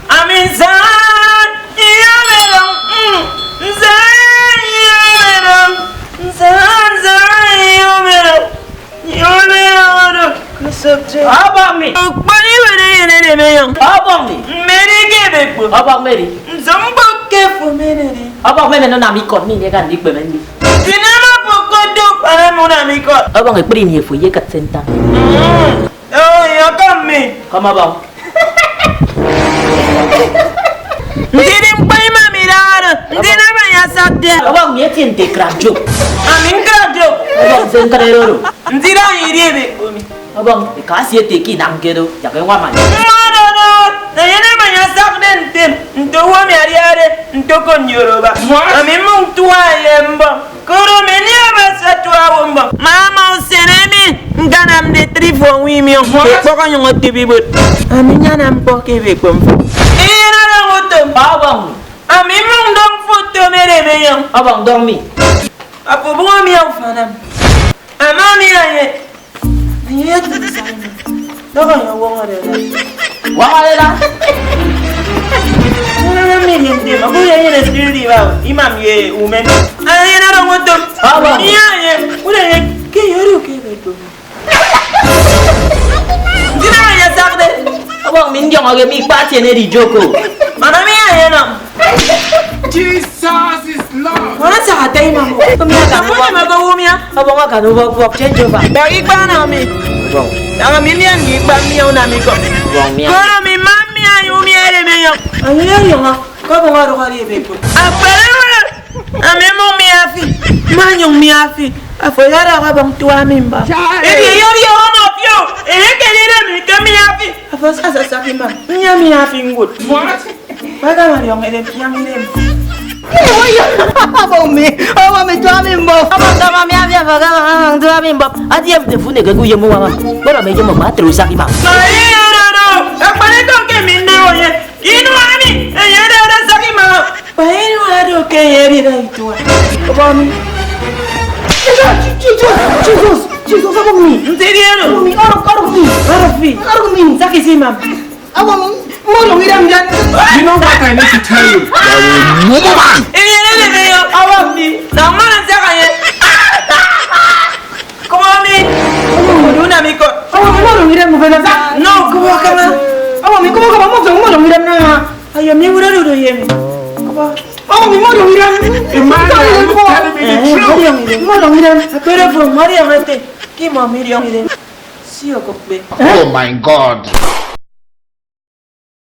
Amin san yameram san yameram san yameram yameram kusabje abang ni bani bani ne meyang abang ni meri ke bekbo abang meri zambok ke fo menere abang meri no nami kot ni dia kan dik bemendi dinama pokodo para mona mikot abang e pri ni fo ye kat senta oh ya kami kama bang ndirim pai mamirara ndinama ya sakde abang ye tinte krajo amin krajo abang sen karero ndira yiri bekbo mi abang ka si te ki nang ke do ya ke wa man na yana manya sakden tem ndo wa mi ariare ndo kon yoruba ami mun tuwa yemba koro meni abasa tuwa womba mama usenemi nganam de trifo wimi boko nyongo tibibut ami nyana mpoke be komfo ina na ngotom abang ami mun dong foto mere meyo abang dormi apo bunga mi au fanam amami aye ni yetu sana doko yo wongo de wa lela Aku yang ini sendiri bang, imam ye umen. Ayah nak orang untuk. Abang. Iya ye, udah ye, kiri ke betul. Tidak hanya sakde. abang min jong age mi pa tiene di joko Mana mi ayah nam? Jesus is Lord. Mana sakde imam? Pemia kan Kamu ni maga umia? abang akan ubah change ba Bagi mana mi? abang Jangan milian di bang mi au nami ko. abang mia Kalau mi mami ayu mi ada mi yang. Ayah yang kau pengaruh kali betul. Apa le? Ame mo mi afi, manyong mi afi. Afoyara ka bang tuwa mimba. Yori ono pio. Kelele mi kami afi. Afasa sasa kimba. Nya mi afi ngut. What? Baga mari yang ele yang ele. abang mi tuwa mimbo abang kama mi avia vaga tuwa mimbo ati ye fune ke kuye mo mama bora me jomo ma tru saki ma Ai no. Akpale to ke mi ne oye. Inu ani. Eye de saki ma. Pa inu ari o ke yeri da tuwa. abang Jesus abang mi Nteriero. mi orang mi Arafi. mi Saki simam. abang mo lo ngiram jan You know what I need to tell you? Woman! Ele le yo awam ni. Na mana saka ye. Kuma mi. Duna mi ko. abang mo lo ngiram mo bela No, kuma kama. abang mi ko mo lo ngiram na Ayo mi ura do yemi. Apa? abang mi mo lo ngiram Emmanuel, you telling me the truth? mo lo ngiram Akere fo Maria mate. Ki mo mi ri on ire. Si o ko pe. Oh my God.